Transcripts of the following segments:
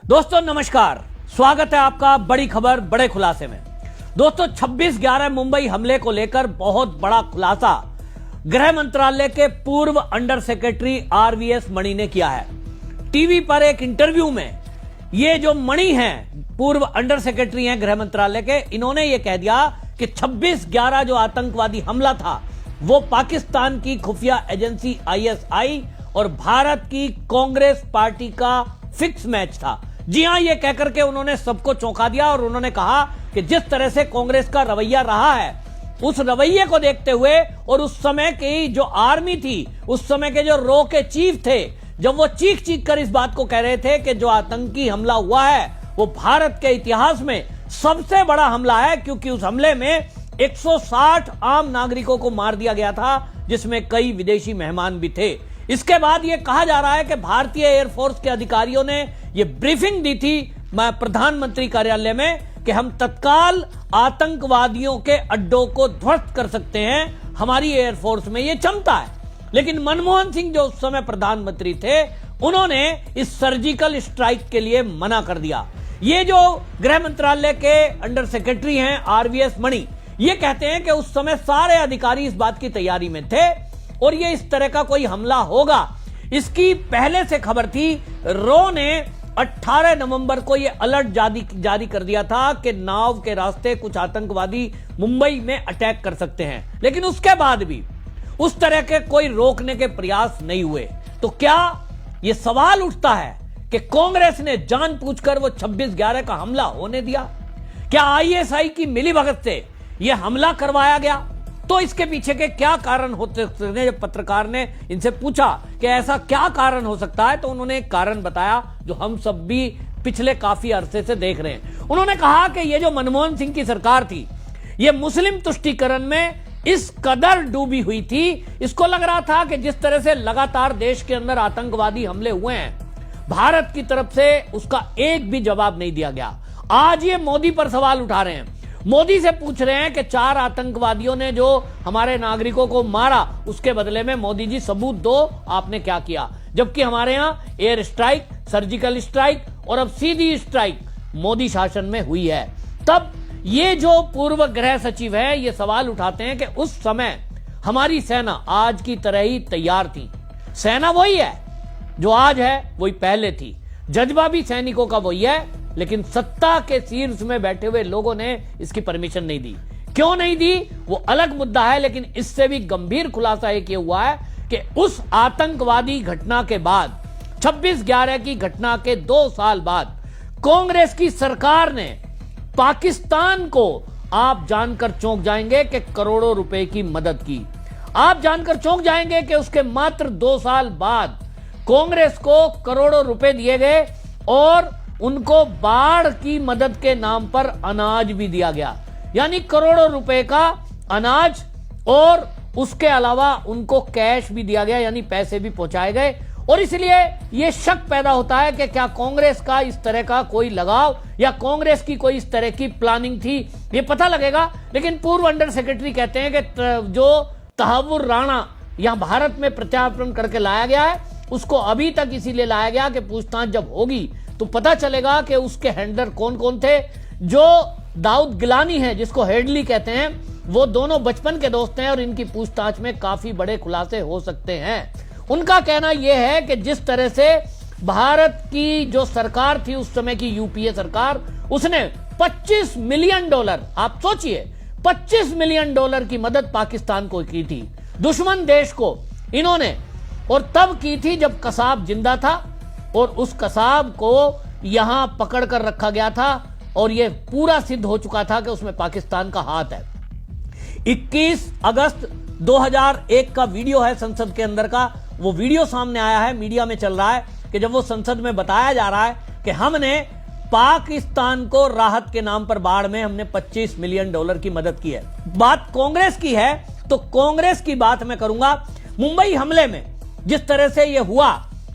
दोस्तों नमस्कार, स्वागत है आपका बड़ी खबर बड़े खुलासे में। दोस्तों 26/11 मुंबई हमले को लेकर बहुत बड़ा खुलासा गृह मंत्रालय के पूर्व अंडर सेक्रेटरी RVS मणि ने किया है। टीवी पर एक इंटरव्यू में ये जो मणि हैं, पूर्व अंडर सेक्रेटरी हैं गृह मंत्रालय के, इन्होंने ये कह दिया कि 26/11 जो आतंकवादी हमला था वो पाकिस्तान की खुफिया एजेंसी ISI और भारत की कांग्रेस पार्टी का फिक्स मैच था। जी हां, ये कहकर के उन्होंने सबको चौंका दिया और उन्होंने कहा कि जिस तरह से कांग्रेस का रवैया रहा है, उस रवैये को देखते हुए और उस समय की जो आर्मी थी, उस समय के जो रो के चीफ थे, जब वो चीख चीख कर इस बात को कह रहे थे कि जो आतंकी हमला हुआ है वो भारत के इतिहास में सबसे बड़ा हमला है, क्योंकि उस हमले में 160 आम नागरिकों को मार दिया गया था, जिसमें कई विदेशी मेहमान भी थे। इसके बाद यह कहा जा रहा है कि भारतीय एयरफोर्स के अधिकारियों ने यह ब्रीफिंग दी थी प्रधानमंत्री कार्यालय में कि हम तत्काल आतंकवादियों के अड्डों को ध्वस्त कर सकते हैं, हमारी एयरफोर्स में यह क्षमता है। लेकिन मनमोहन सिंह जो उस समय प्रधानमंत्री थे, उन्होंने इस सर्जिकल स्ट्राइक के लिए मना कर दिया। ये जो गृह मंत्रालय के अंडर सेक्रेटरी हैं RVS मणि, ये कहते हैं कि उस समय सारे अधिकारी इस बात की तैयारी में थे और ये इस तरह का कोई हमला होगा, इसकी पहले से खबर थी। रो ने 18 नवंबर को यह अलर्ट जारी कर दिया था कि नाव के रास्ते कुछ आतंकवादी मुंबई में अटैक कर सकते हैं, लेकिन उसके बाद भी उस तरह के कोई रोकने के प्रयास नहीं हुए। तो क्या यह सवाल उठता है कि कांग्रेस ने जानबूझकर वो 26/11 का हमला होने दिया? क्या ISI की मिलीभगत से यह हमला करवाया गया? तो इसके पीछे के क्या कारण होते हैं? जब पत्रकार ने इनसे पूछा कि ऐसा क्या कारण हो सकता है, तो उन्होंने एक कारण बताया जो हम सब भी पिछले काफी अरसे से देख रहे हैं। उन्होंने कहा कि ये जो मनमोहन सिंह की सरकार थी, ये मुस्लिम तुष्टीकरण में इस कदर डूबी हुई थी, इसको लग रहा था कि जिस तरह से लगातार देश के अंदर आतंकवादी हमले हुए हैं, भारत की तरफ से उसका एक भी जवाब नहीं दिया गया। आज ये मोदी पर सवाल उठा रहे हैं, मोदी से पूछ रहे हैं कि 4 आतंकवादियों ने जो हमारे नागरिकों को मारा, उसके बदले में मोदी जी सबूत दो, आपने क्या किया? जबकि हमारे यहां एयर स्ट्राइक, सर्जिकल स्ट्राइक और अब सीधी स्ट्राइक मोदी शासन में हुई है। तब ये जो पूर्व गृह सचिव है, ये सवाल उठाते हैं कि उस समय हमारी सेना आज की तरह ही तैयार थी। सेना वही है जो आज है, वही पहले थी। जज्बा भी सैनिकों का वही है, लेकिन सत्ता के शीर्ष में बैठे हुए लोगों ने इसकी परमिशन नहीं दी। क्यों नहीं दी वो अलग मुद्दा है, लेकिन इससे भी गंभीर खुलासा एक ये हुआ है कि उस आतंकवादी घटना के बाद, 26/11 की घटना के 2 साल बाद, कांग्रेस की सरकार ने पाकिस्तान को, आप जानकर चौंक जाएंगे कि करोड़ों रुपए की मदद की। आप जानकर चौंक जाएंगे कि उसके मात्र 2 साल बाद कांग्रेस को करोड़ों रुपए दिए गए और उनको बाढ़ की मदद के नाम पर अनाज भी दिया गया। यानी करोड़ों रुपए का अनाज और उसके अलावा उनको कैश भी दिया गया, यानी पैसे भी पहुंचाए गए। और इसलिए यह शक पैदा होता है कि क्या कांग्रेस का इस तरह का कोई लगाव या कांग्रेस की कोई इस तरह की प्लानिंग थी, ये पता लगेगा। लेकिन पूर्व अंडर सेक्रेटरी कहते हैं कि जो तहव्वुर राणा यहां भारत में प्रत्यार्पण करके लाया गया है, उसको अभी तक इसीलिए लाया गया कि पूछताछ जब होगी तो पता चलेगा कि उसके हैंडलर कौन कौन थे। जो दाऊद गिलानी है, जिसको हेडली कहते हैं, वो दोनों बचपन के दोस्त हैं और इनकी पूछताछ में काफी बड़े खुलासे हो सकते हैं। उनका कहना यह है कि जिस तरह से भारत की जो सरकार थी उस समय की UPA सरकार, उसने $25 मिलियन, आप सोचिए, $25 मिलियन की मदद पाकिस्तान को की थी, दुश्मन देश को इन्होंने, और तब की थी जब कसाब जिंदा था और उस कसाब को यहां पकड़ कर रखा गया था और यह पूरा सिद्ध हो चुका था कि उसमें पाकिस्तान का हाथ है। 21 अगस्त 2001 का वीडियो है संसद के अंदर का, वो वीडियो सामने आया है, मीडिया में चल रहा है कि जब वो संसद में बताया जा रहा है कि हमने पाकिस्तान को राहत के नाम पर बाढ़ में हमने $25 मिलियन की मदद की है। बात कांग्रेस की है तो कांग्रेस की बात मैं करूंगा। मुंबई हमले में जिस तरह से यह हुआ,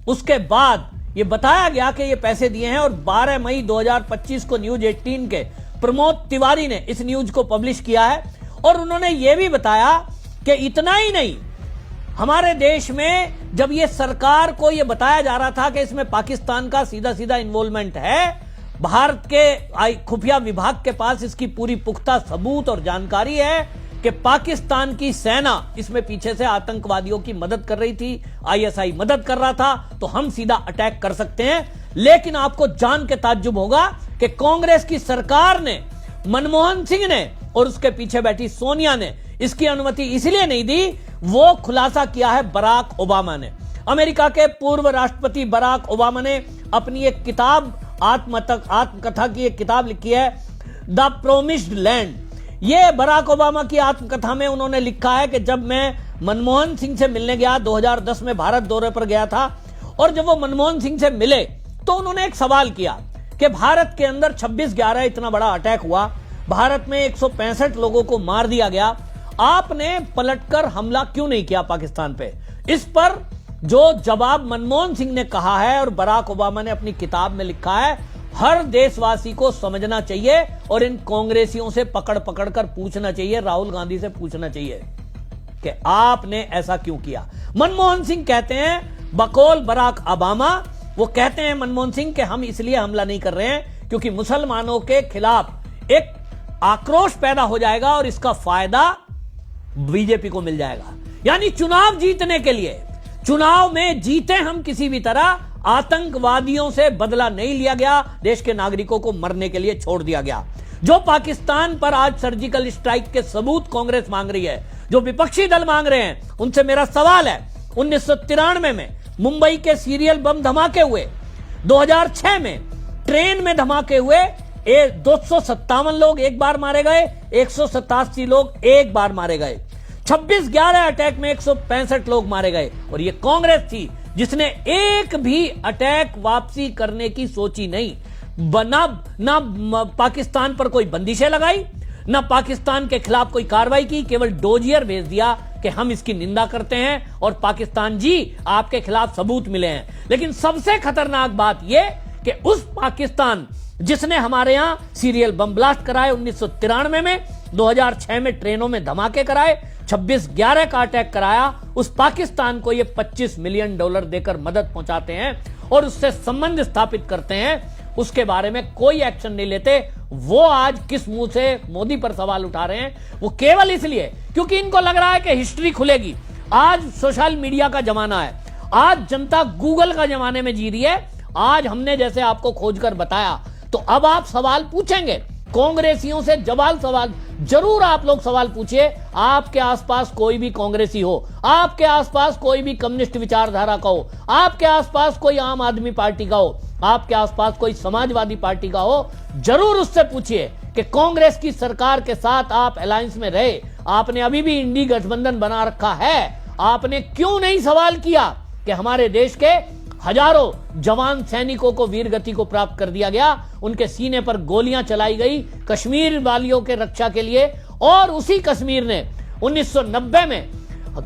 उसके बाद ये बताया गया कि ये पैसे दिए हैं और 12 मई 2025 को न्यूज 18 के प्रमोद तिवारी ने इस न्यूज को पब्लिश किया है और उन्होंने ये भी बताया कि इतना ही नहीं, हमारे देश में जब ये सरकार को ये बताया जा रहा था कि इसमें पाकिस्तान का सीधा सीधा इन्वॉल्वमेंट है, भारत के खुफिया विभाग के पास इसकी पूरी पुख्ता सबूत और जानकारी है कि पाकिस्तान की सेना इसमें पीछे से आतंकवादियों की मदद कर रही थी, आईएसआई मदद कर रहा था, तो हम सीधा अटैक कर सकते हैं। लेकिन आपको जान के ताज्जुब होगा कि कांग्रेस की सरकार ने, मनमोहन सिंह ने और उसके पीछे बैठी सोनिया ने इसकी अनुमति इसलिए नहीं दी। वो खुलासा किया है बराक ओबामा ने। अमेरिका के पूर्व राष्ट्रपति बराक ओबामा ने अपनी एक किताब, आत्मकथा की एक किताब लिखी है, द प्रोमिस्ड लैंड। ये बराक ओबामा की आत्मकथा में उन्होंने लिखा है कि जब मैं मनमोहन सिंह से मिलने गया, 2010 में भारत दौरे पर गया था, और जब वो मनमोहन सिंह से मिले तो उन्होंने एक सवाल किया कि भारत के अंदर 26/11 इतना बड़ा अटैक हुआ, भारत में 165 लोगों को मार दिया गया, आपने पलटकर हमला क्यों नहीं किया पाकिस्तान पे? इस पर जो जवाब मनमोहन सिंह ने कहा है और बराक ओबामा ने अपनी किताब में लिखा है, हर देशवासी को समझना चाहिए और इन कांग्रेसियों से पकड़ पकड़ कर पूछना चाहिए, राहुल गांधी से पूछना चाहिए कि आपने ऐसा क्यों किया। मनमोहन सिंह कहते हैं, बकौल बराक ओबामा, वो कहते हैं मनमोहन सिंह कि हम इसलिए हमला नहीं कर रहे हैं क्योंकि मुसलमानों के खिलाफ एक आक्रोश पैदा हो जाएगा और इसका फायदा बीजेपी को मिल जाएगा। यानी चुनाव जीतने के लिए, चुनाव में जीते हम किसी भी तरह, आतंकवादियों से बदला नहीं लिया गया, देश के नागरिकों को मरने के लिए छोड़ दिया गया। जो पाकिस्तान पर आज सर्जिकल स्ट्राइक के सबूत कांग्रेस मांग रही है, जो विपक्षी दल मांग रहे हैं, उनसे मेरा सवाल है, 1993 में मुंबई के सीरियल बम धमाके हुए, 2006 में ट्रेन में धमाके हुए, 257 लोग एक बार मारे गए, 187 लोग एक बार मारे गए, 26/11 अटैक में 165 लोग मारे गए, और ये कांग्रेस थी जिसने एक भी अटैक वापसी करने की सोची नहीं। ना पाकिस्तान पर कोई बंदिशें लगाई, ना पाकिस्तान के खिलाफ कोई कार्रवाई की, केवल डोजियर भेज दिया कि हम इसकी निंदा करते हैं और पाकिस्तान जी आपके खिलाफ सबूत मिले हैं। लेकिन सबसे खतरनाक बात यह कि उस पाकिस्तान जिसने हमारे यहां सीरियल बम ब्लास्ट कराए 1993 में, 2006 में ट्रेनों में धमाके कराए, 26/11 का अटैक कराया, उस पाकिस्तान को ये $25 मिलियन देकर मदद पहुंचाते हैं और उससे संबंध स्थापित करते हैं, उसके बारे में कोई एक्शन नहीं लेते। वो आज किस मुंह से मोदी पर सवाल उठा रहे हैं? वो केवल इसलिए क्योंकि इनको लग रहा है कि हिस्ट्री खुलेगी। आज सोशल मीडिया का जमाना है, आज जनता गूगल का जमाने में जी रही है। आज हमने जैसे आपको खोजकर बताया, तो अब आप सवाल पूछेंगे कांग्रेसियों से, सवाल जरूर आप लोग सवाल पूछिए। आपके आसपास कोई भी कांग्रेसी हो, आपके आसपास कोई भी कम्युनिस्ट विचारधारा का हो, आपके आसपास कोई आम आदमी पार्टी का हो, आपके आसपास कोई समाजवादी पार्टी का हो, जरूर उससे पूछिए कि कांग्रेस की सरकार के साथ आप अलायंस में रहे, आपने अभी भी इंडी गठबंधन बना रखा है, आपने क्यों नहीं सवाल किया कि हमारे देश के हजारों जवान सैनिकों को वीरगति को प्राप्त कर दिया गया, उनके सीने पर गोलियां चलाई गई कश्मीर वालियों के रक्षा के लिए, और उसी कश्मीर ने 1990 में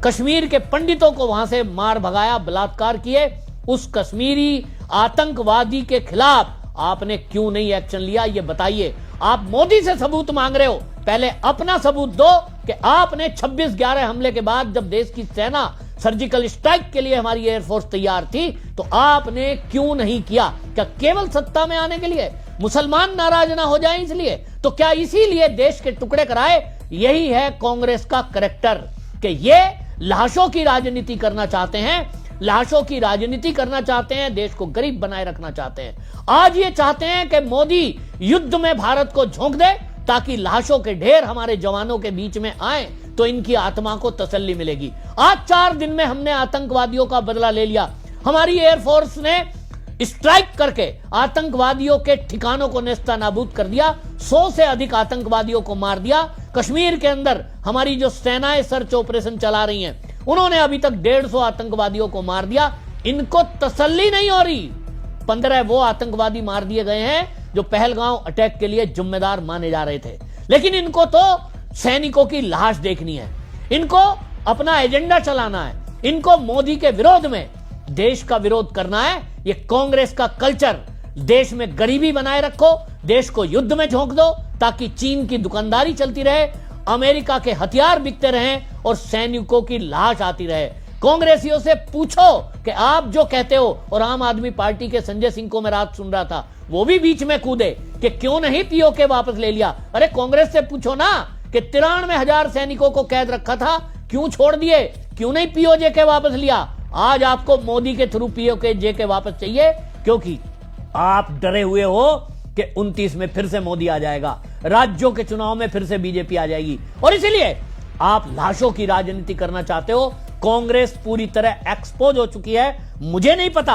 कश्मीर के पंडितों को वहां से मार भगाया, बलात्कार किए। उस कश्मीरी आतंकवादी के खिलाफ आपने क्यों नहीं एक्शन लिया? ये बताइए। आप मोदी से सबूत मांग रहे हो, पहले अपना सबूत दो कि आपने 26/11 हमले के बाद जब देश की सेना सर्जिकल स्ट्राइक के लिए हमारी एयरफोर्स तैयार थी, तो आपने क्यों नहीं किया? क्या केवल सत्ता में आने के लिए, मुसलमान नाराज ना हो जाएं इसलिए? तो क्या इसीलिए देश के टुकड़े कराए? यही है कांग्रेस का करैक्टर कि ये लाशों की राजनीति करना चाहते हैं, लाशों की राजनीति करना चाहते हैं, देश को गरीब बनाए रखना चाहते हैं। आज ये चाहते हैं कि मोदी युद्ध में भारत को झोंक दे ताकि लाशों के ढेर हमारे जवानों के बीच में आए तो इनकी आत्मा को तसल्ली मिलेगी। आज 4 दिन में हमने आतंकवादियों का बदला ले लिया, हमारी एयरफोर्स ने स्ट्राइक करके आतंकवादियों के ठिकानों को नेस्तनाबूद कर दिया, 100 से अधिक आतंकवादियों को मार दिया। कश्मीर के अंदर हमारी जो सेनाएं सर्च ऑपरेशन चला रही हैं, उन्होंने अभी तक 150 आतंकवादियों को मार दिया। इनको तसल्ली नहीं हो रही। 15 वो आतंकवादी मार दिए गए हैं जो पहलगांव अटैक के लिए जिम्मेदार माने जा रहे थे, लेकिन इनको तो सैनिकों की लाश देखनी है, इनको अपना एजेंडा चलाना है, इनको मोदी के विरोध में देश का विरोध करना है। ये कांग्रेस का कल्चर, देश में गरीबी बनाए रखो, देश को युद्ध में झोंक दो ताकि चीन की दुकानदारी चलती रहे, अमेरिका के हथियार बिकते रहें और सैनिकों की लाश आती रहे। कांग्रेसियों से पूछो कि आप जो कहते हो, और आम आदमी पार्टी के संजय सिंह को मैं रात सुन रहा था, वो भी बीच में कूदे कि क्यों नहीं पीओके वापस ले लिया। अरे कांग्रेस से पूछो ना कि 93,000 सैनिकों को कैद रखा था, क्यों छोड़ दिए, क्यों नहीं पीओजे के वापस लिया। आज आपको मोदी के थ्रू पीओके जे के वापस चाहिए, क्योंकि आप डरे हुए हो कि 29 में फिर से मोदी आ जाएगा, राज्यों के चुनाव में फिर से बीजेपी आ जाएगी, और इसीलिए आप लाशों की राजनीति करना चाहते हो। कांग्रेस पूरी तरह एक्सपोज हो चुकी है। मुझे नहीं पता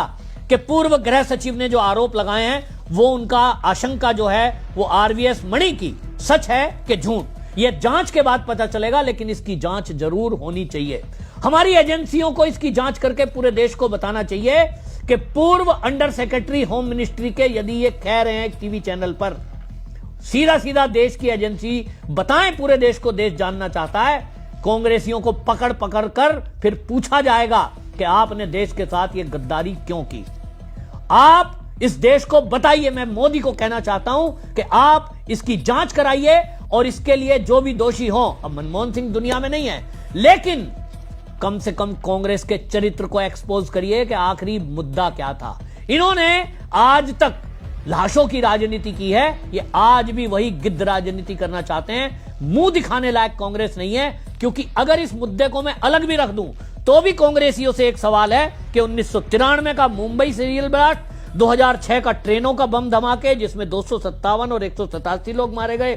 कि पूर्व गृह सचिव ने जो आरोप लगाए हैं वो उनका आशंका जो है वो आरवीएस मणि की सच है कि झूठ, ये जांच के बाद पता चलेगा, लेकिन इसकी जांच जरूर होनी चाहिए। हमारी एजेंसियों को इसकी जांच करके पूरे देश को बताना चाहिए कि पूर्व अंडर सेक्रेटरी होम मिनिस्ट्री के यदि ये कह रहे हैं एक टीवी चैनल पर, सीधा सीधा देश की एजेंसी बताएं, पूरे देश को देश जानना चाहता है। कांग्रेसियों को पकड़ पकड़ कर फिर पूछा जाएगा कि आपने देश के साथ ये गद्दारी क्यों की। आप इस देश को बताइए। मैं मोदी को कहना चाहता हूं कि आप इसकी जांच कराइए, और इसके लिए जो भी दोषी हो, अब मनमोहन सिंह दुनिया में नहीं है, लेकिन कम से कम कांग्रेस के चरित्र को एक्सपोज करिए कि आखिरी मुद्दा क्या था। इन्होंने आज तक लाशों की राजनीति की है, ये आज भी वही गिद्ध राजनीति करना चाहते हैं। मुंह दिखाने लायक कांग्रेस नहीं है, क्योंकि अगर इस मुद्दे को मैं अलग भी रख दूं तो भी कांग्रेसियों से एक सवाल है कि 1993 का मुंबई सीरियल ब्लास्ट, 2006 का ट्रेनों का बम धमाके जिसमें 257 और 187 लोग मारे गए,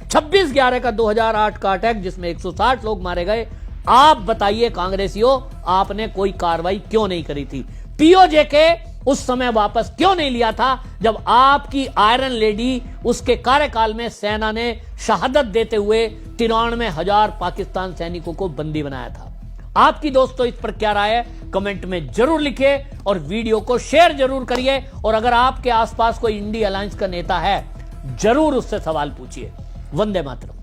26/11 का 2008 का अटैक जिसमें 160 लोग मारे गए। आप बताइए कांग्रेसियों, आपने कोई कार्रवाई क्यों नहीं करी थी? पीओजे के उस समय वापस क्यों नहीं लिया था जब आपकी आयरन लेडी उसके कार्यकाल में सेना ने शहादत देते हुए 93,000 पाकिस्तान सैनिकों को बंदी बनाया था? आपकी दोस्तों इस पर क्या राय है कमेंट में जरूर लिखिए, और वीडियो को शेयर जरूर करिए, और अगर आपके आसपास कोई इंडी अलायंस का नेता है जरूर उससे सवाल पूछिए। वंदे मातरम।